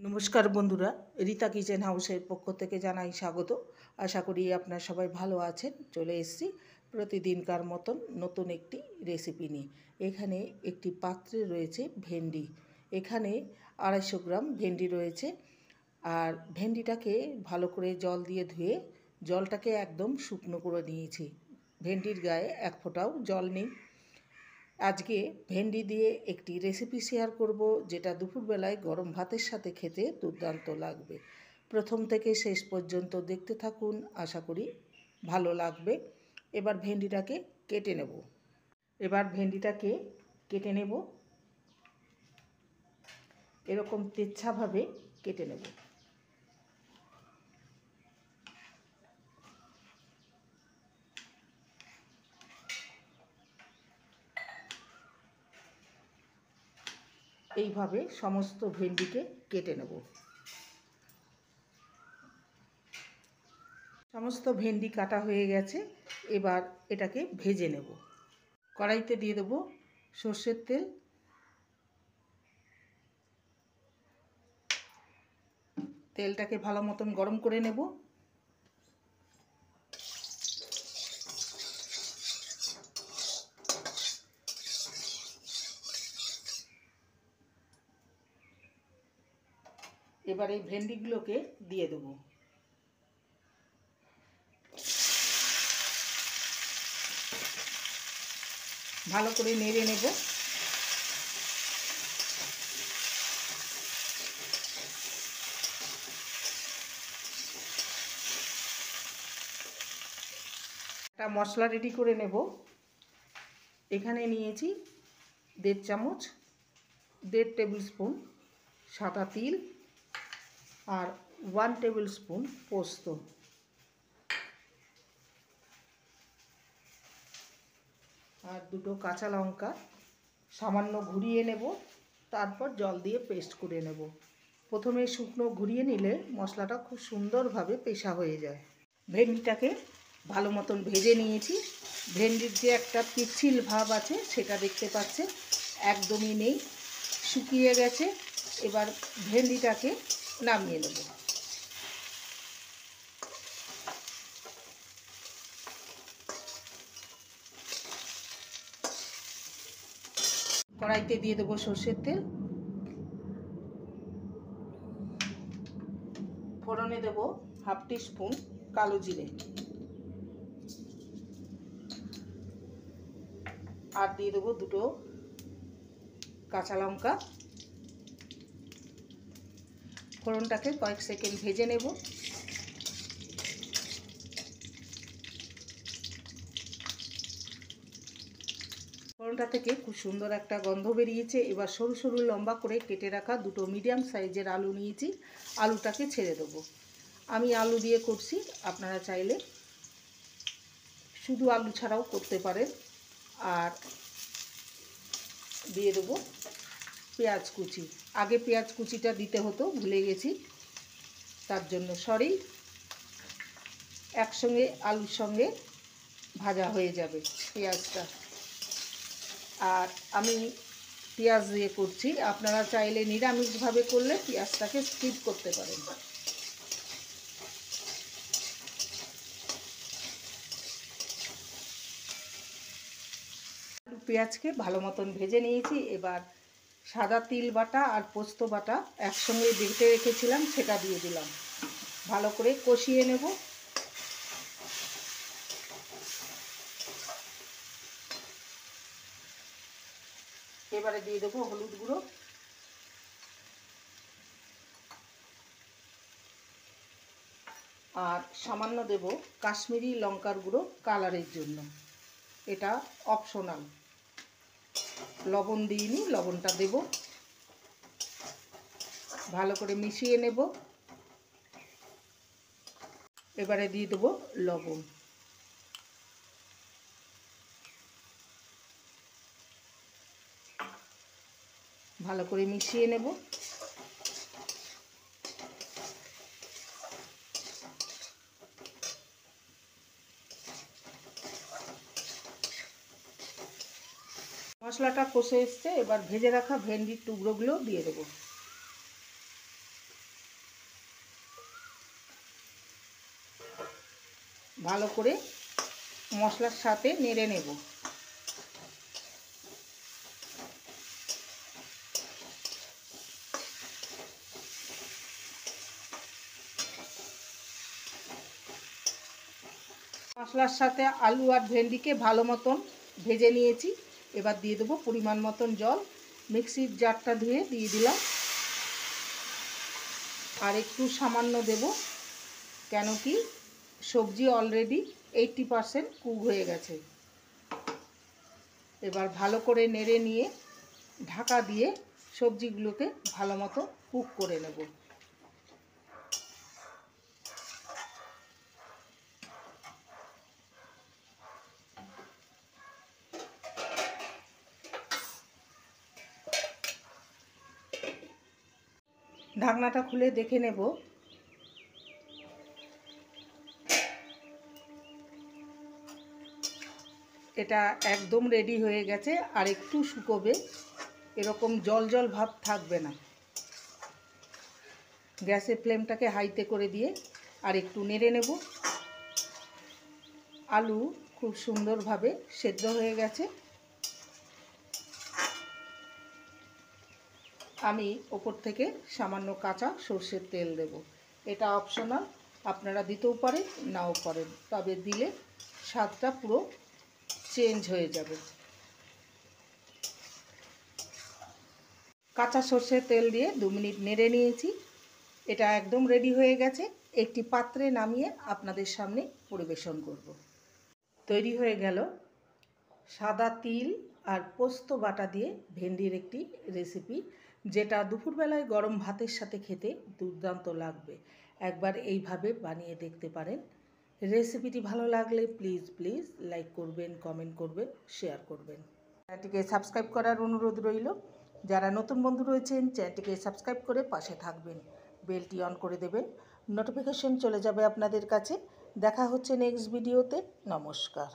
নমস্কার বন্ধুরা, রিতা কিচেন হাউসের পক্ষ থেকে জানাই স্বাগত। আশা করি আপনারা সবাই ভালো আছেন। চলে এসেছি প্রতিদিনকার মতন নতুন একটি রেসিপি নিয়ে। এখানে একটি পাত্রে রয়েছে ভেন্ডি। এখানে 250 গ্রাম ভেন্ডি রয়েছে। আর ভেন্ডিটাকে ভালো করে জল দিয়ে ধুয়ে জলটাকে একদম শুকনো করে নিয়েছি। ভেন্ডির গায়ে এক ফোঁটাও জল নেই। আজকে ভেন্ডি দিয়ে একটি রেসিপি শেয়ার করব, যেটা দুপুরবেলায় গরম ভাতের সাথে খেতে দুর্দান্ত লাগবে। প্রথম থেকে শেষ পর্যন্ত দেখতে থাকুন, আশা করি ভালো লাগবে। এবার ভেন্ডিটাকে কেটে নেব। এরকম তেচ্ছাভাবে কেটে নেব। এইভাবে সমস্ত ভেন্ডিকে কেটে নেব। সমস্ত ভেন্ডি কাটা হয়ে গেছে। এবার এটাকে ভেজে নেব। কড়াইতে দিয়ে দেব সর্ষের তেল। তেলটাকে ভালো মতন গরম করে নেব। এবার এই ভেন্ডিগুলোকে দিয়ে দেব। ভালো করে নেড়ে নেব। একটা মশলা রেডি করে নেব। এখানে নিয়েছি 1.5 টেবিল স্পুন সাদা তিল আর 1 টেবিল স্পুন পোস্ত। আর 2টো কাঁচা লঙ্কা সামান্য ঘুরিয়ে নেব, তারপর জল দিয়ে পেস্ট করে নেব। প্রথমে শুকনো ঘুরিয়ে নিলে মশলাটা খুব সুন্দরভাবে পেশা হয়ে যায়। ভেন্ডিটাকে ভালো মতন ভেজে নিয়েছি। ভেন্ডির যে একটা পিচ্ছিল ভাব আছে সেটা দেখতে পাচ্ছেন, একদমই নেই, শুকিয়ে গেছে। এবার ভেন্ডিটাকে নামিয়ে নেব। কড়াইতে দিয়ে দেবো সর্ষের তেল। ফোড়নে দেব 1/2 টিস্পুন কালো জিরে আর দিয়ে দেবো 2টো কাঁচা লঙ্কা। ফোড়নটাকে কয়েক সেকেন্ড ভেজে নেব। ফোড়নটা থেকে খুব সুন্দর একটা গন্ধ বেরিয়েছে। এবার সরু সরু লম্বা করে কেটে রাখা 2টো মিডিয়াম সাইজের আলু নিয়েছি। আলুটাকে ছেড়ে দেবো। আমি আলু দিয়ে করছি, আপনারা চাইলে শুধু আলু ছাড়াও করতে পারেন। আর দিয়ে দেবো পেঁয়াজ কুচি। আগে পেঁয়াজ কুচিটা দিতে হতো, ভুলে গেছি, তার জন্য সরি। একসঙ্গে আলুর সঙ্গে ভাজা হয়ে যাবে পেঁয়াজটা। আর আমি পেঁয়াজ দিয়ে করছি, আপনারা চাইলে নিরামিষভাবে করলে পেঁয়াজটাকে স্কিপ করতে পারেন। পেঁয়াজকে ভালো মতন ভেজে নিয়েছি। এবার সাদা তিল বাটা আর পোস্ত বাটা একসঙ্গে বেটে রেখেছিলাম, সেটা দিয়ে দিলাম। ভালো করে কষিয়ে নেব। এবারে দিয়ে দেবো হলুদ গুঁড়ো, আর সামান্য দেব কাশ্মীরি লঙ্কার গুঁড়ো কালারের জন্য, এটা অপশনাল। লবণ দিইনি, লবণটা দেব। ভালো করে মিশিয়ে নেব। এবারে দিয়ে দেবো লবণ। ভালো করে মিশিয়ে নেব। মশলাটা কষে এসছে। এবার ভেজে রাখা ভেন্ডির টুকরোগুলো দিয়ে দেবো। ভালো করে মশলার সাথে নেড়ে নেব। মশলার সাথে আলু আর ভেন্ডিকে ভালো মতন ভেজে নিয়েছি। এবার দিয়ে দেবো পরিমাণ মতন জল। মিক্সির জারটা ধুয়ে দিয়ে দিলাম, আর একটু সামান্য দেব, কেন কি সবজি অলরেডি 80% কুক হয়ে গেছে। এবার ভালো করে নেড়ে নিয়ে ঢাকা দিয়ে সবজিগুলোকে ভালো মতো কুক করে নেব। ঢাকনাটা খুলে দেখে নেব। এটা একদম রেডি হয়ে গেছে, আর একটু শুকোবে, এরকম জল জল ভাব থাকবে না। গ্যাসের ফ্লেমটাকে হাইতে করে দিয়ে আর একটু নেড়ে নেব। আলু খুব সুন্দরভাবে সেদ্ধ হয়ে গেছে। আমি ওপর থেকে সামান্য কাঁচা সর্ষের তেল দেব। এটা অপশনাল, আপনারা দিতেও পারেন নাও পারেন, তবে দিলে স্বাদটা পুরো চেঞ্জ হয়ে যাবে। কাঁচা সর্ষের তেল দিয়ে 2 মিনিট নেড়ে নিয়েছি। এটা একদম রেডি হয়ে গেছে। একটি পাত্রে নামিয়ে আপনাদের সামনে পরিবেশন করব। তৈরি হয়ে গেল সাদা তিল আর পোস্ত বাটা দিয়ে ভেন্ডির একটি রেসিপি, যেটা দুপুরবেলায় গরম ভাতের সাথে খেতে দুর্দান্ত লাগবে। একবার এইভাবে বানিয়ে দেখতে পারেন। রেসিপিটি ভালো লাগলে প্লিজ লাইক করবেন, কমেন্ট করবেন, শেয়ার করবেন। চ্যানেলটিকে সাবস্ক্রাইব করার অনুরোধ রইল। যারা নতুন বন্ধু রয়েছেন চ্যানেলটিকে সাবস্ক্রাইব করে পাশে থাকবেন, বেলটি অন করে দেবেন, নোটিফিকেশন চলে যাবে আপনাদের কাছে। দেখা হচ্ছে নেক্সট ভিডিওতে। নমস্কার।